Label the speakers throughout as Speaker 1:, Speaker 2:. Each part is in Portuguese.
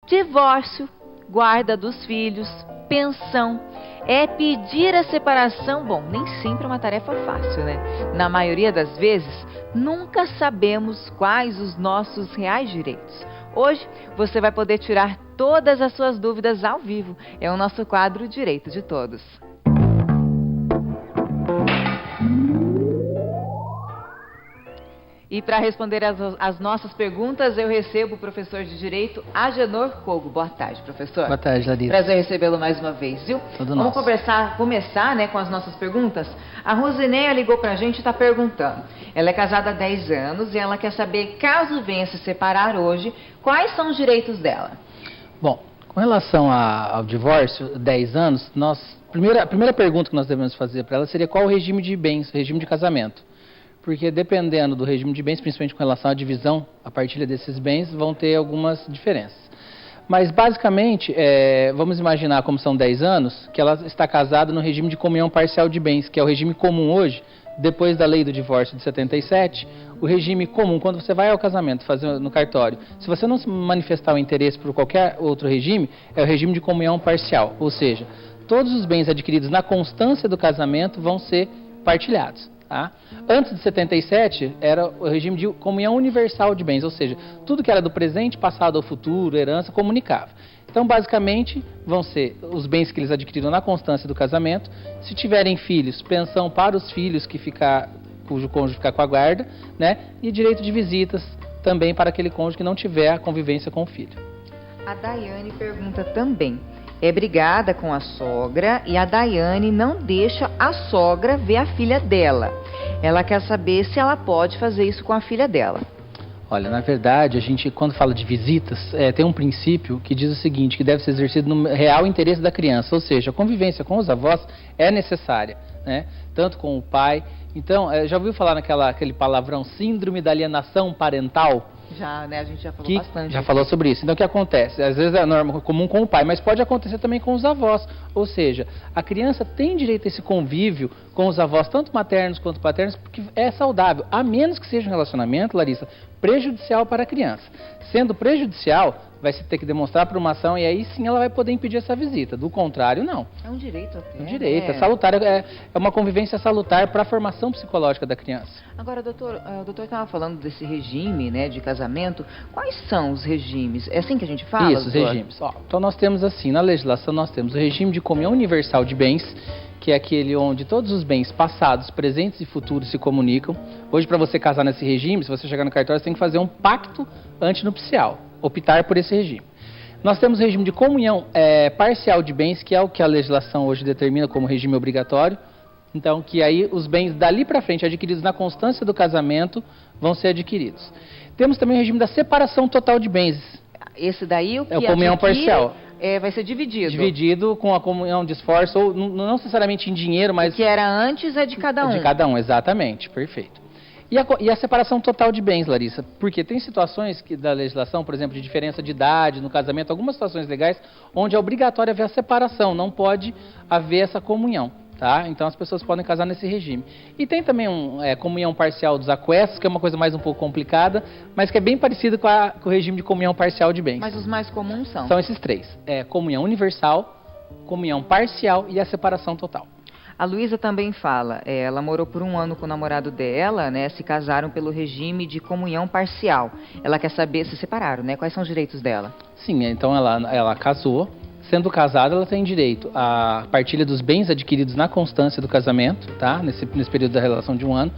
Speaker 1: Divórcio, guarda dos filhos, pensão, pedir a separação. Bom, nem sempre é uma tarefa fácil, né? Na maioria das vezes, nunca sabemos quais os nossos reais direitos. Hoje, você vai poder tirar todas as suas dúvidas ao vivo. É o nosso quadro Direito de Todos. E para responder as nossas perguntas, eu recebo o professor de Direito, Agenor Kogo. Boa tarde, professor.
Speaker 2: Boa tarde, Larissa.
Speaker 1: Prazer recebê-lo mais uma vez, viu? Vamos começar, né, com as nossas perguntas. A Rosineia ligou para a gente e está perguntando. Ela é casada há 10 anos e ela quer saber, caso venha se separar hoje, quais são os direitos dela?
Speaker 2: Bom, com relação ao divórcio, 10 anos, a primeira pergunta que nós devemos fazer para ela seria qual o regime de bens, o regime de casamento. Porque dependendo do regime de bens, principalmente com relação à divisão, a partilha desses bens, vão ter algumas diferenças. Mas, basicamente, vamos imaginar como são 10 anos, que ela está casada no regime de comunhão parcial de bens, que é o regime comum hoje, depois da lei do divórcio de 77, o regime comum, quando você vai ao casamento, fazer no cartório, se você não manifestar o interesse por qualquer outro regime, é o regime de comunhão parcial, ou seja, todos os bens adquiridos na constância do casamento vão ser partilhados. Tá? Antes de 77, era o regime de comunhão universal de bens, ou seja, tudo que era do presente, passado ou futuro, herança, comunicava. Então, basicamente, vão ser os bens que eles adquiriram na constância do casamento. Se tiverem filhos, pensão para os filhos cujo cônjuge ficar com a guarda, né? E direito de visitas também para aquele cônjuge que não tiver a convivência com o filho.
Speaker 1: A Daiane pergunta também. É brigada com a sogra e a Daiane não deixa a sogra ver a filha dela. Ela quer saber se ela pode fazer isso com a filha dela.
Speaker 2: Olha, na verdade, a gente, quando fala de visitas, tem um princípio que diz o seguinte, que deve ser exercido no real interesse da criança, ou seja, a convivência com os avós é necessária, né? Tanto com o pai. Então, já ouviu falar aquele palavrão síndrome da alienação parental?
Speaker 1: Já, né? A gente já falou bastante.
Speaker 2: Já falou sobre isso. Então, o que acontece? Às vezes é comum com o pai, mas pode acontecer também com os avós. Ou seja, a criança tem direito a esse convívio com os avós, tanto maternos quanto paternos, porque é saudável, a menos que seja um relacionamento, Larissa, prejudicial para a criança. Sendo prejudicial, vai se ter que demonstrar por uma ação e aí sim ela vai poder impedir essa visita. Do contrário, não.
Speaker 1: É um direito até.
Speaker 2: É um direito, é salutar, é uma convivência salutar para a formação psicológica da criança.
Speaker 1: Agora, doutor, o doutor estava falando desse regime, né, de casamento. Quais são os regimes? É assim que a gente fala,
Speaker 2: Isso,
Speaker 1: doutor?
Speaker 2: Os regimes. Então nós temos assim, na legislação nós temos o regime de comunhão universal de bens, que é aquele onde todos os bens passados, presentes e futuros se comunicam. Hoje, para você casar nesse regime, se você chegar no cartório, você tem que fazer um pacto antinupcial, optar por esse regime. Nós temos o regime de comunhão parcial de bens, que é o que a legislação hoje determina como regime obrigatório. Então, que aí os bens dali para frente, adquiridos na constância do casamento, vão ser adquiridos. Temos também o regime da separação total de bens.
Speaker 1: Esse daí o que
Speaker 2: é o comunhão parcial.
Speaker 1: Vai ser dividido.
Speaker 2: Dividido com a comunhão de esforço, ou não necessariamente em dinheiro, mas...
Speaker 1: O que era antes é de cada um.
Speaker 2: De cada um, exatamente, perfeito. E a separação total de bens, Larissa, porque tem situações da legislação, por exemplo, de diferença de idade no casamento, algumas situações legais, onde é obrigatório haver a separação, não pode haver essa comunhão, tá? Então as pessoas podem casar nesse regime. E tem também comunhão parcial dos aquestos, que é uma coisa mais um pouco complicada, mas que é bem parecido com o regime de comunhão parcial de bens.
Speaker 1: Mas os mais comuns são?
Speaker 2: São esses três, comunhão universal, comunhão parcial e a separação total.
Speaker 1: A Luísa também fala, ela morou por 1 ano com o namorado dela, né? Se casaram pelo regime de comunhão parcial. Ela quer saber, se separaram, né? Quais são os direitos dela?
Speaker 2: Sim, então ela casou. Sendo casada, ela tem direito à partilha dos bens adquiridos na constância do casamento, tá? Nesse período da relação de 1 ano.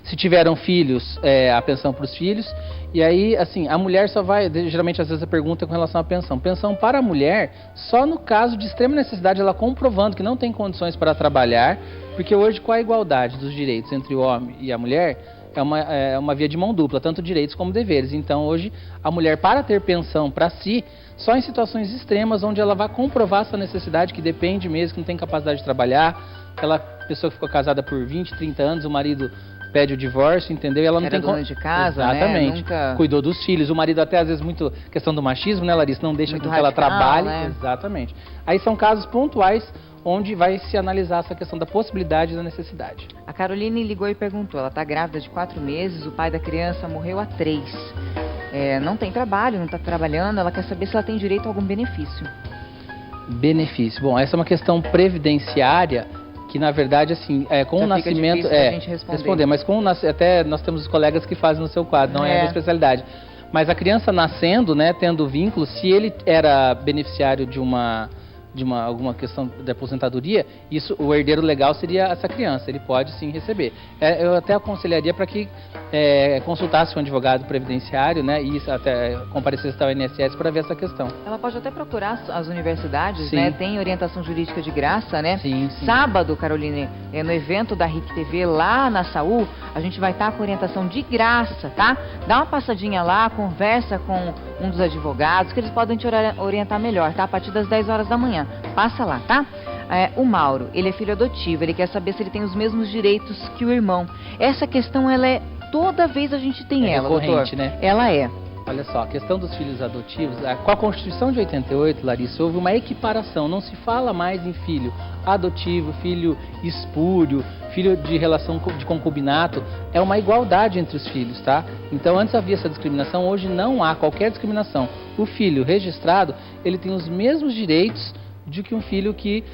Speaker 2: Se tiveram filhos, a pensão para os filhos. E aí, assim, a mulher só vai... Geralmente, às vezes, a pergunta é com relação à pensão. Pensão para a mulher, só no caso de extrema necessidade, ela comprovando que não tem condições para trabalhar, porque hoje, com a igualdade dos direitos entre o homem e a mulher, é uma via de mão dupla, tanto direitos como deveres. Então, hoje, a mulher, para ter pensão para si, só em situações extremas, onde ela vai comprovar essa necessidade, que depende mesmo, que não tem capacidade de trabalhar, aquela pessoa que ficou casada por 20, 30 anos, o marido pede o divórcio, entendeu? E ela não
Speaker 1: tem
Speaker 2: dona
Speaker 1: de casa,
Speaker 2: exatamente.
Speaker 1: Né? Nunca...
Speaker 2: Cuidou dos filhos. O marido até, às vezes, muito... Questão do machismo, né, Larissa? Não deixa que ela trabalhe.
Speaker 1: Né?
Speaker 2: Exatamente. Aí são casos pontuais onde vai se analisar essa questão da possibilidade e da necessidade.
Speaker 1: A Caroline ligou e perguntou. Ela está grávida de 4 meses, o pai da criança morreu há 3. não tem trabalho, não está trabalhando, ela quer saber se ela tem direito a algum benefício.
Speaker 2: Benefício. Bom, essa é uma questão previdenciária que, na verdade, assim, com
Speaker 1: já
Speaker 2: o nascimento...
Speaker 1: a gente responder,
Speaker 2: mas até nós temos colegas que fazem no seu quadro, não é a minha especialidade. Mas a criança nascendo, né, tendo vínculo, se ele era beneficiário de alguma questão de aposentadoria, o herdeiro legal seria essa criança, ele pode sim receber. Eu até aconselharia para que consultasse um advogado previdenciário, né, e até comparecesse ao INSS para ver essa questão.
Speaker 1: Ela pode até procurar as universidades,
Speaker 2: sim,
Speaker 1: né, tem orientação jurídica de graça, né?
Speaker 2: Sim.
Speaker 1: Sábado, Caroline, no evento da RIC TV lá na Saúl, a gente vai estar com orientação de graça, tá? Dá uma passadinha lá, conversa com um dos advogados, que eles podem te orientar melhor, tá? A partir das 10 horas da manhã. Passa lá, tá? O Mauro, ele é filho adotivo, ele quer saber se ele tem os mesmos direitos que o irmão. Essa questão, ela toda vez a gente tem ela,
Speaker 2: recorrente,
Speaker 1: doutor.
Speaker 2: Né?
Speaker 1: Ela é.
Speaker 2: Olha só, a questão dos filhos adotivos, com a Constituição de 88, Larissa, houve uma equiparação, não se fala mais em filho adotivo, filho espúrio, filho de relação de concubinato, é uma igualdade entre os filhos, tá? Então antes havia essa discriminação, hoje não há qualquer discriminação. O filho registrado, ele tem os mesmos direitos de que um filho que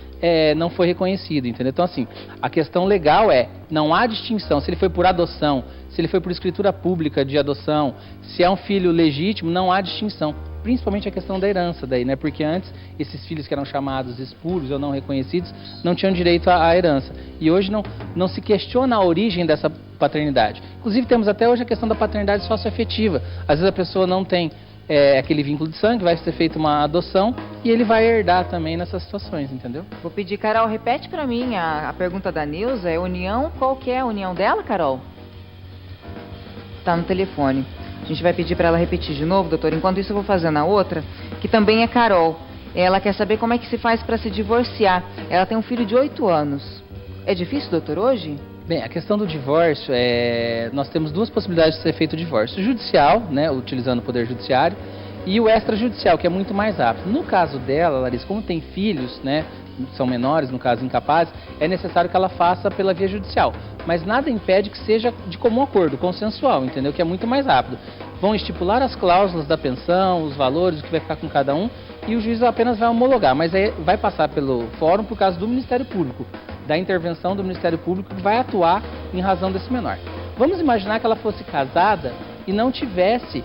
Speaker 2: não foi reconhecido, entendeu? Então assim, a questão legal não há distinção, se ele foi por adoção, se ele foi por escritura pública de adoção, se é um filho legítimo, não há distinção. Principalmente a questão da herança daí, né? Porque antes, esses filhos que eram chamados espúrios ou não reconhecidos, não tinham direito à herança. E hoje não se questiona a origem dessa paternidade. Inclusive, temos até hoje a questão da paternidade socioafetiva. Às vezes a pessoa não tem aquele vínculo de sangue, vai ser feita uma adoção e ele vai herdar também nessas situações, entendeu?
Speaker 1: Vou pedir, Carol, repete para mim a pergunta da Neuza, união, qual que é a união dela, Carol? Tá no telefone. A gente vai pedir para ela repetir de novo, doutor. Enquanto isso, eu vou fazendo a outra, que também é Carol. Ela quer saber como é que se faz para se divorciar. Ela tem um filho de 8 anos. É difícil, doutor, hoje?
Speaker 2: Bem, a questão do divórcio, nós temos duas possibilidades de ser feito o divórcio. O judicial, né, utilizando o poder judiciário, e o extrajudicial, que é muito mais rápido. No caso dela, Larissa, como tem filhos, né, são menores, no caso incapazes, é necessário que ela faça pela via judicial. Mas nada impede que seja de comum acordo, consensual, entendeu? Que é muito mais rápido. Vão estipular as cláusulas da pensão, os valores, o que vai ficar com cada um, e o juiz apenas vai homologar. Mas aí vai passar pelo fórum por causa do Ministério Público, da intervenção do Ministério Público que vai atuar em razão desse menor. Vamos imaginar que ela fosse casada e não tivesse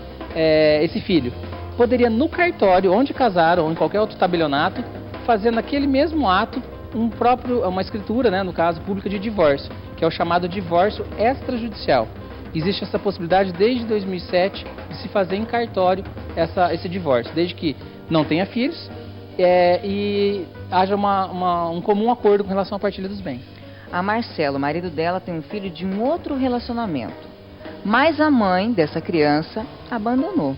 Speaker 2: esse filho. Poderia no cartório, onde casaram, ou em qualquer outro tabelionato, fazer naquele mesmo ato uma escritura, né, no caso, pública de divórcio, que é o chamado divórcio extrajudicial. Existe essa possibilidade desde 2007 de se fazer em cartório esse divórcio, desde que não tenha filhos e haja um comum acordo com relação à partilha dos bens.
Speaker 1: A Marcela, o marido dela, tem um filho de um outro relacionamento, mas a mãe dessa criança abandonou.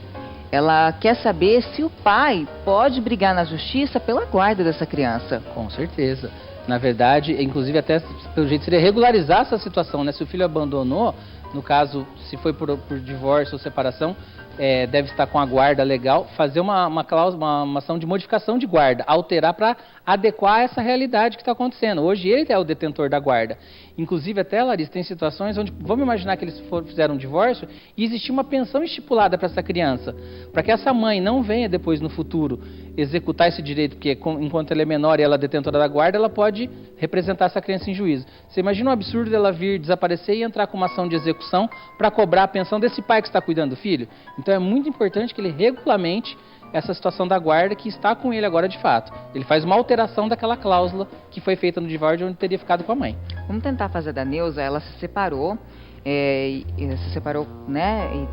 Speaker 1: Ela quer saber se o pai pode brigar na justiça pela guarda dessa criança.
Speaker 2: Com certeza. Na verdade, inclusive até pelo jeito seria regularizar essa situação, né? Se o filho abandonou, no caso, se foi por divórcio ou separação, deve estar com a guarda legal, fazer uma cláusula, uma ação de modificação de guarda, alterar para adequar essa realidade que está acontecendo. Hoje ele é o detentor da guarda. Inclusive até, Larissa, tem situações onde, vamos imaginar que eles fizeram um divórcio e existia uma pensão estipulada para essa criança, para que essa mãe não venha depois no futuro executar esse direito, porque enquanto ela é menor e ela é detentora da guarda, ela pode representar essa criança em juízo. Você imagina o absurdo dela vir desaparecer e entrar com uma ação de execução para cobrar a pensão desse pai que está cuidando do filho? Então é muito importante que ele regulamente essa situação da guarda que está com ele agora de fato. Ele faz uma alteração daquela cláusula que foi feita no divórcio onde teria ficado com a mãe.
Speaker 1: Vamos tentar fazer da Neuza. Ela se separou, né? E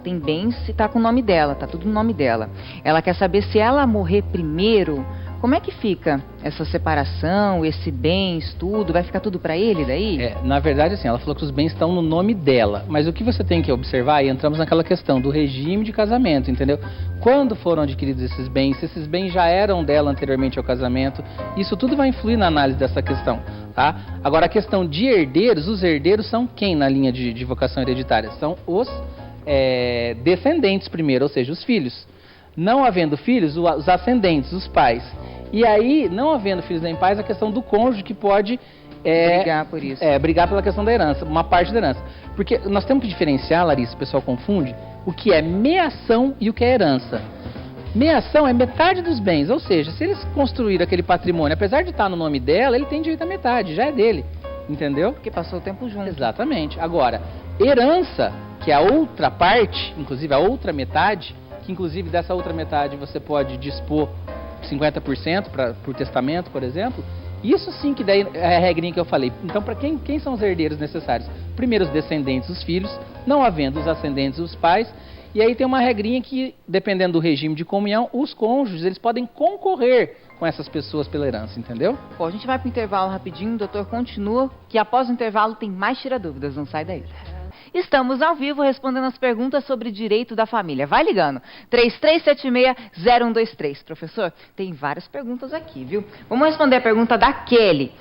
Speaker 1: tem bens e está com o nome dela, tá tudo no nome dela. Ela quer saber se ela morrer primeiro, como é que fica essa separação, esse bens, tudo? Vai ficar tudo para ele daí?
Speaker 2: Na verdade, assim, ela falou que os bens estão no nome dela. Mas o que você tem que observar, e entramos naquela questão do regime de casamento, entendeu? Quando foram adquiridos esses bens, se esses bens já eram dela anteriormente ao casamento, isso tudo vai influir na análise dessa questão, tá? Agora, a questão de herdeiros, os herdeiros são quem na linha de vocação hereditária? São os descendentes primeiro, ou seja, os filhos. Não havendo filhos, os ascendentes, os pais. E aí, não havendo filhos nem pais, a questão do cônjuge que pode
Speaker 1: brigar por isso.
Speaker 2: Brigar pela questão da herança, uma parte da herança. Porque nós temos que diferenciar, Larissa, o pessoal confunde, o que é meação e o que é herança. Meação é metade dos bens, ou seja, se eles construíram aquele patrimônio, apesar de estar no nome dela, ele tem direito à metade, já é dele, entendeu?
Speaker 1: Porque passou o tempo junto.
Speaker 2: Exatamente. Agora, herança, que é a outra parte, inclusive a outra metade, que inclusive dessa outra metade você pode dispor 50% por testamento, por exemplo, isso sim que daí é a regrinha que eu falei. Então, para quem são os herdeiros necessários? Primeiro os descendentes, os filhos, não havendo os ascendentes, os pais. E aí tem uma regrinha que, dependendo do regime de comunhão, os cônjuges, eles podem concorrer com essas pessoas pela herança, entendeu?
Speaker 1: Bom, a gente vai para o intervalo rapidinho, o doutor continua, que após o intervalo tem mais tira dúvidas, não sai daí. Estamos ao vivo respondendo as perguntas sobre direito da família. Vai ligando. 3376-0123. Professor, tem várias perguntas aqui, viu? Vamos responder a pergunta da Kelly.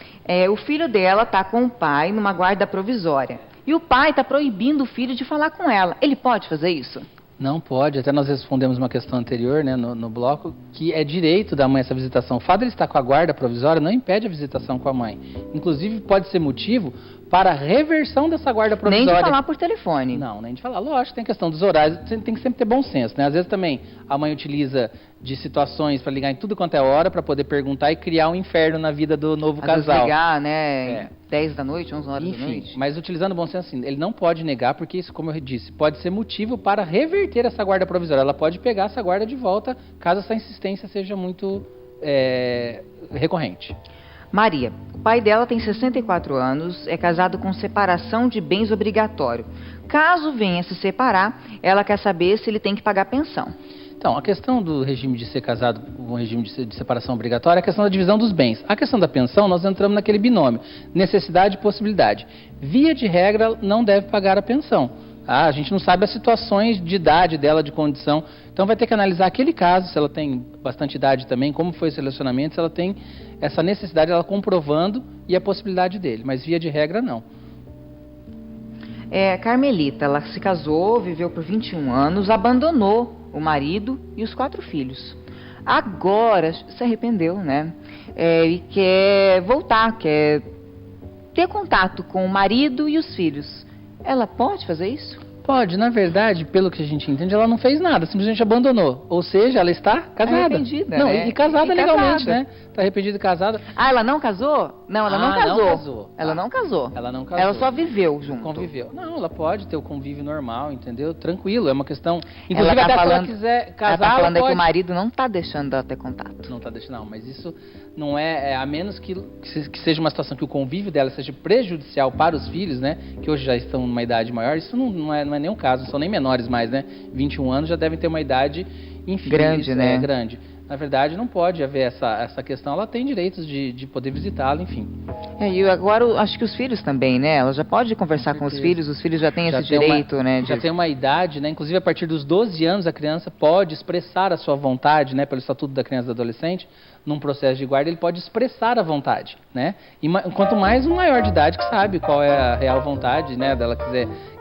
Speaker 1: O filho dela está com o pai numa guarda provisória. E o pai está proibindo o filho de falar com ela. Ele pode fazer isso?
Speaker 2: Não pode, até nós respondemos uma questão anterior, né, no bloco, que é direito da mãe essa visitação. O fato de ele estar com a guarda provisória não impede a visitação com a mãe. Inclusive, pode ser motivo para a reversão dessa guarda provisória.
Speaker 1: Nem de falar por telefone.
Speaker 2: Não, nem de falar. Lógico, tem a questão dos horários, tem que sempre ter bom senso, né? Às vezes também a mãe utiliza de situações para ligar em tudo quanto é hora, para poder perguntar e criar um inferno na vida do novo casal.
Speaker 1: Ligar, né, 10 da noite, 11 horas da noite.
Speaker 2: Mas utilizando o bom senso assim, ele não pode negar, porque isso, como eu disse, pode ser motivo para reverter essa guarda provisória. Ela pode pegar essa guarda de volta, caso essa insistência seja muito recorrente.
Speaker 1: Maria, o pai dela tem 64 anos, é casado com separação de bens obrigatório. Caso venha se separar, ela quer saber se ele tem que pagar pensão.
Speaker 2: Então, a questão do regime de ser casado com o regime de separação obrigatória é a questão da divisão dos bens. A questão da pensão, nós entramos naquele binômio, necessidade e possibilidade. Via de regra, não deve pagar a pensão. A gente não sabe as situações de idade dela, de condição. Então vai ter que analisar aquele caso, se ela tem bastante idade também, como foi esse relacionamento, se ela tem essa necessidade, ela comprovando e a possibilidade dele. Mas via de regra, não.
Speaker 1: Carmelita, ela se casou, viveu por 21 anos, abandonou o marido e os 4 filhos. Agora se arrependeu, né? E quer voltar, quer ter contato com o marido e os filhos. Ela pode fazer isso?
Speaker 2: Pode, na verdade, pelo que a gente entende, ela não fez nada, simplesmente abandonou. Ou seja, ela está casada.
Speaker 1: Arrependida,
Speaker 2: não,
Speaker 1: né?
Speaker 2: E casada legalmente, né? Está arrependida e casada.
Speaker 1: Ah, ela não casou? Não, ela não casou.
Speaker 2: Não casou.
Speaker 1: Ela não casou.
Speaker 2: Ela não casou.
Speaker 1: Ela só viveu junto.
Speaker 2: Conviveu. Não, ela pode ter o convívio normal, entendeu? Tranquilo, é uma questão... Inclusive,
Speaker 1: ela tá
Speaker 2: até
Speaker 1: falando,
Speaker 2: se ela quiser casar,
Speaker 1: ela tá falando
Speaker 2: pode...
Speaker 1: que o marido não está deixando ela ter contato.
Speaker 2: Não está deixando, não. Mas isso não a menos que seja uma situação que o convívio dela seja prejudicial para os filhos, né? Que hoje já estão numa idade maior, isso não é nenhum caso, não são nem menores mais, né? 21 anos já devem ter uma idade, enfim...
Speaker 1: Grande, né?
Speaker 2: Grande. Na verdade, não pode haver essa questão. Ela tem direitos de poder visitá-lo, enfim.
Speaker 1: E agora, acho que os filhos também, né? Ela já pode conversar com os filhos já têm esse direito, né?
Speaker 2: Já tem uma idade, né? Inclusive, a partir dos 12 anos, a criança pode expressar a sua vontade, né? Pelo Estatuto da Criança e do Adolescente, num processo de guarda, ele pode expressar a vontade, né? E quanto mais um maior de idade que sabe qual é a real vontade, né? Dela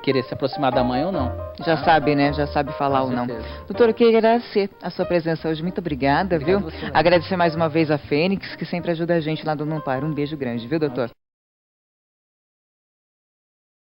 Speaker 2: querer se aproximar da mãe ou não.
Speaker 1: Já sabe, né? Já sabe falar ou não. Doutora, eu queria agradecer a sua presença hoje. Muito obrigada, viu? Agradecer mais uma vez a Fênix, que sempre ajuda a gente lá do Não Para. Um beijo grande, viu, doutor?